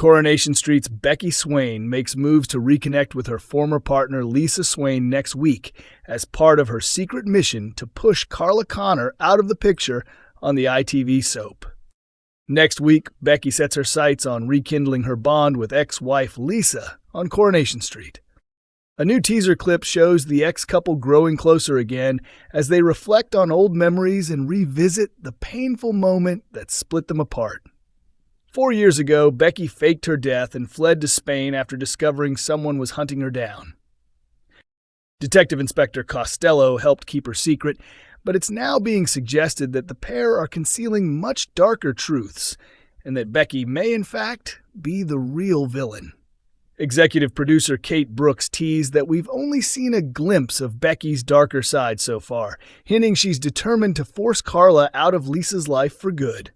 Coronation Street's Becky Swain makes moves to reconnect with her former partner Lisa Swain next week as part of her secret mission to push Carla Connor out of the picture on the ITV soap. Next week, Becky sets her sights on rekindling her bond with ex-wife Lisa on Coronation Street. A new teaser clip shows the ex-couple growing closer again as they reflect on old memories and revisit the painful moment that split them apart. 4 years ago, Becky faked her death and fled to Spain after discovering someone was hunting her down. Detective Inspector Costello helped keep her secret, but it's now being suggested that the pair are concealing much darker truths, and that Becky may in fact be the real villain. Executive producer Kate Brooks teased that we've only seen a glimpse of Becky's darker side so far, hinting she's determined to force Carla out of Lisa's life for good.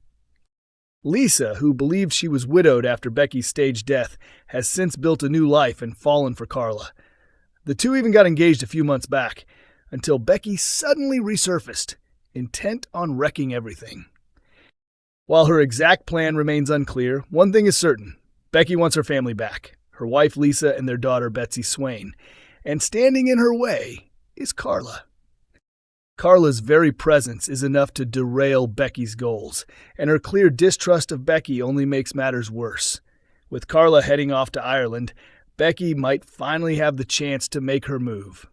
Lisa, who believed she was widowed after Becky's staged death, has since built a new life and fallen for Carla. The two even got engaged a few months back, until Becky suddenly resurfaced, intent on wrecking everything. While her exact plan remains unclear, one thing is certain: Becky wants her family back, her wife Lisa and their daughter Betsy Swain, and standing in her way is Carla. Carla's very presence is enough to derail Becky's goals, and her clear distrust of Becky only makes matters worse. With Carla heading off to Ireland, Becky might finally have the chance to make her move.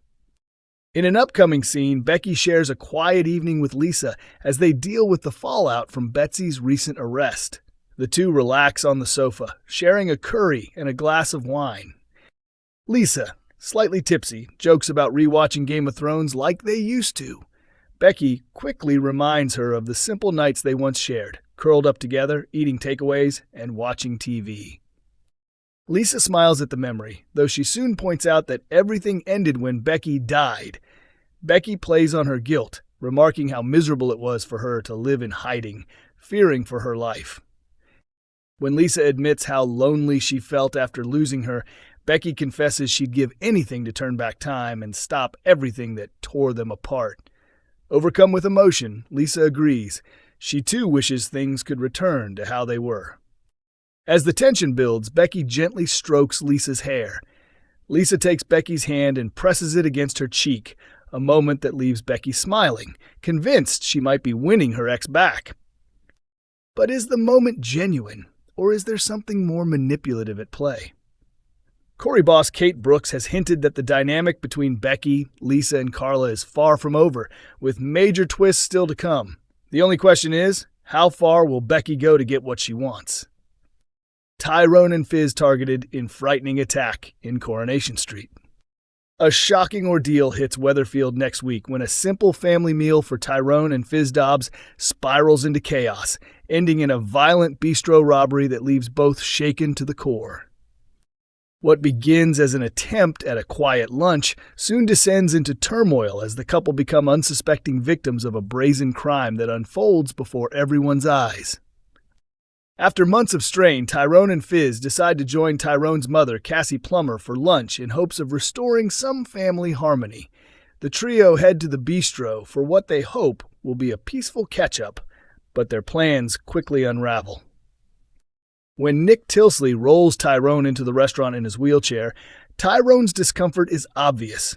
In an upcoming scene, Becky shares a quiet evening with Lisa as they deal with the fallout from Betsy's recent arrest. The two relax on the sofa, sharing a curry and a glass of wine. Lisa, slightly tipsy, jokes about rewatching Game of Thrones like they used to. Becky quickly reminds her of the simple nights they once shared, curled up together, eating takeaways, and watching TV. Lisa smiles at the memory, though she soon points out that everything ended when Becky died. Becky plays on her guilt, remarking how miserable it was for her to live in hiding, fearing for her life. When Lisa admits how lonely she felt after losing her, Becky confesses she'd give anything to turn back time and stop everything that tore them apart. Overcome with emotion, Lisa agrees. She too wishes things could return to how they were. As the tension builds, Becky gently strokes Lisa's hair. Lisa takes Becky's hand and presses it against her cheek, a moment that leaves Becky smiling, convinced she might be winning her ex back. But is the moment genuine, or is there something more manipulative at play? Corrie boss Kate Brooks has hinted that the dynamic between Becky, Lisa, and Carla is far from over, with major twists still to come. The only question is, how far will Becky go to get what she wants? Tyrone and Fizz targeted in frightening attack in Coronation Street. A shocking ordeal hits Weatherfield next week when a simple family meal for Tyrone and Fizz Dobbs spirals into chaos, ending in a violent bistro robbery that leaves both shaken to the core. What begins as an attempt at a quiet lunch soon descends into turmoil as the couple become unsuspecting victims of a brazen crime that unfolds before everyone's eyes. After months of strain, Tyrone and Fizz decide to join Tyrone's mother, Cassie Plummer, for lunch in hopes of restoring some family harmony. The trio head to the bistro for what they hope will be a peaceful catch-up, but their plans quickly unravel. When Nick Tilsley rolls Tyrone into the restaurant in his wheelchair, Tyrone's discomfort is obvious.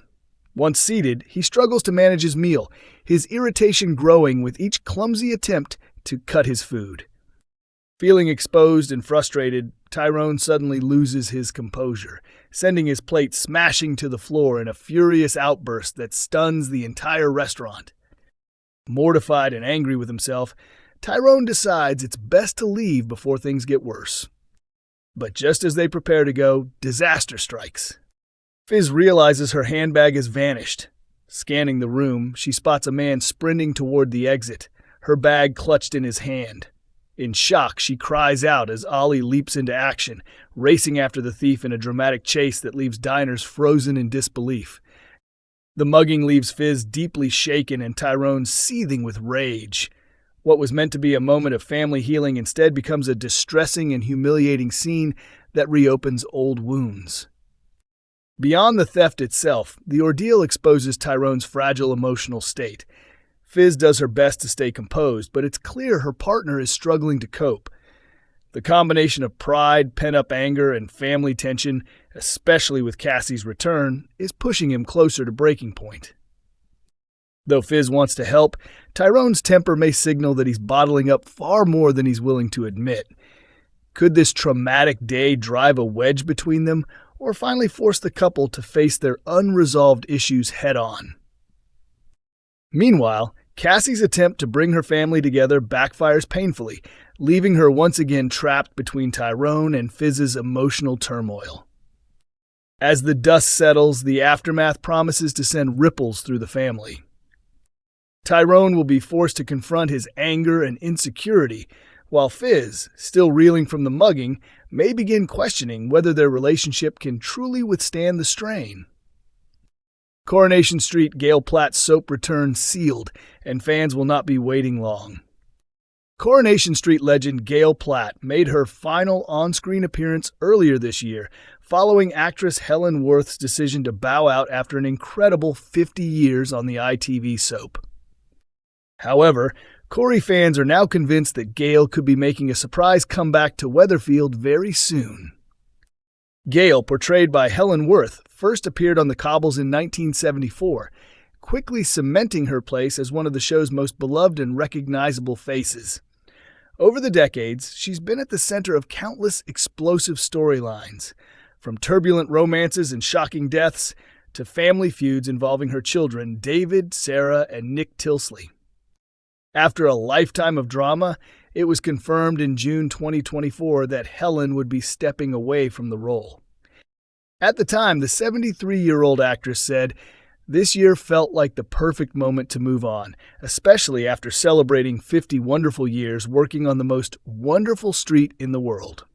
Once seated, he struggles to manage his meal, his irritation growing with each clumsy attempt to cut his food. Feeling exposed and frustrated, Tyrone suddenly loses his composure, sending his plate smashing to the floor in a furious outburst that stuns the entire restaurant. Mortified and angry with himself, Tyrone decides it's best to leave before things get worse. But just as they prepare to go, disaster strikes. Fizz realizes her handbag has vanished. Scanning the room, she spots a man sprinting toward the exit, her bag clutched in his hand. In shock, she cries out as Ollie leaps into action, racing after the thief in a dramatic chase that leaves diners frozen in disbelief. The mugging leaves Fizz deeply shaken and Tyrone seething with rage. What was meant to be a moment of family healing instead becomes a distressing and humiliating scene that reopens old wounds. Beyond the theft itself, the ordeal exposes Tyrone's fragile emotional state. Fizz does her best to stay composed, but it's clear her partner is struggling to cope. The combination of pride, pent-up anger, and family tension, especially with Cassie's return, is pushing him closer to breaking point. Though Fizz wants to help, Tyrone's temper may signal that he's bottling up far more than he's willing to admit. Could this traumatic day drive a wedge between them, or finally force the couple to face their unresolved issues head-on? Meanwhile, Cassie's attempt to bring her family together backfires painfully, leaving her once again trapped between Tyrone and Fizz's emotional turmoil. As the dust settles, the aftermath promises to send ripples through the family. Tyrone will be forced to confront his anger and insecurity, while Fizz, still reeling from the mugging, may begin questioning whether their relationship can truly withstand the strain. Coronation Street Gail Platt's soap return sealed, and fans will not be waiting long. Coronation Street legend Gail Platt made her final on-screen appearance earlier this year, following actress Helen Worth's decision to bow out after an incredible 50 years on the ITV soap. However, Corrie fans are now convinced that Gail could be making a surprise comeback to Weatherfield very soon. Gail, portrayed by Helen Worth, first appeared on the cobbles in 1974, quickly cementing her place as one of the show's most beloved and recognizable faces. Over the decades, she's been at the center of countless explosive storylines, from turbulent romances and shocking deaths to family feuds involving her children, David, Sarah, and Nick Tilsley. After a lifetime of drama, it was confirmed in June 2024 that Helen would be stepping away from the role. At the time, the 73-year-old actress said, "This year felt like the perfect moment to move on, especially after celebrating 50 wonderful years working on the most wonderful street in the world."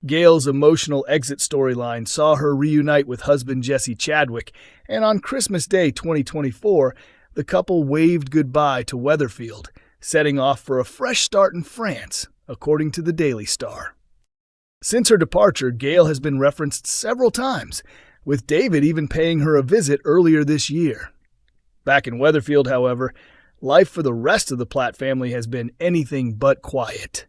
Gail's emotional exit storyline saw her reunite with husband Jesse Chadwick, and on Christmas Day 2024, the couple waved goodbye to Weatherfield, setting off for a fresh start in France, according to the Daily Star. Since her departure, Gail has been referenced several times, with David even paying her a visit earlier this year. Back in Weatherfield, however, life for the rest of the Platt family has been anything but quiet.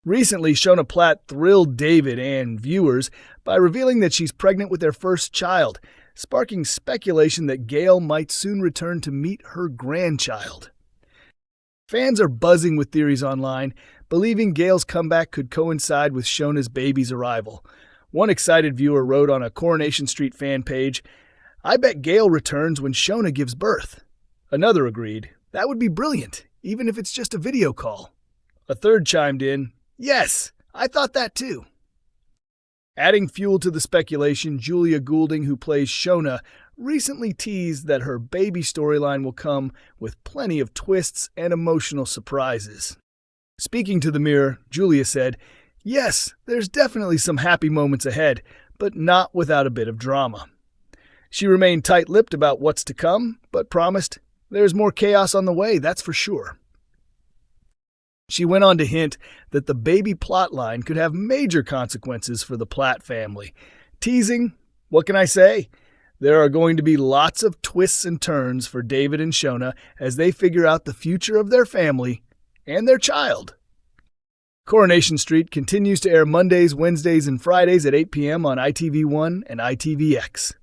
Recently, Shona Platt thrilled David and viewers by revealing that she's pregnant with their first child, sparking speculation that Gail might soon return to meet her grandchild. Fans are buzzing with theories online, believing Gail's comeback could coincide with Shona's baby's arrival. One excited viewer wrote on a Coronation Street fan page, "I bet Gail returns when Shona gives birth." Another agreed, "That would be brilliant, even if it's just a video call." A third chimed in, "Yes, I thought that too." Adding fuel to the speculation, Julia Goulding, who plays Shona, recently teased that her baby storyline will come with plenty of twists and emotional surprises. Speaking to the Mirror, Julia said, "Yes, there's definitely some happy moments ahead, but not without a bit of drama." She remained tight-lipped about what's to come, but promised, "There's more chaos on the way, that's for sure." She went on to hint that the baby plotline could have major consequences for the Platt family, teasing, "What can I say? There are going to be lots of twists and turns for David and Shona as they figure out the future of their family and their child." Coronation Street continues to air Mondays, Wednesdays, and Fridays at 8 p.m. on ITV1 and ITVX.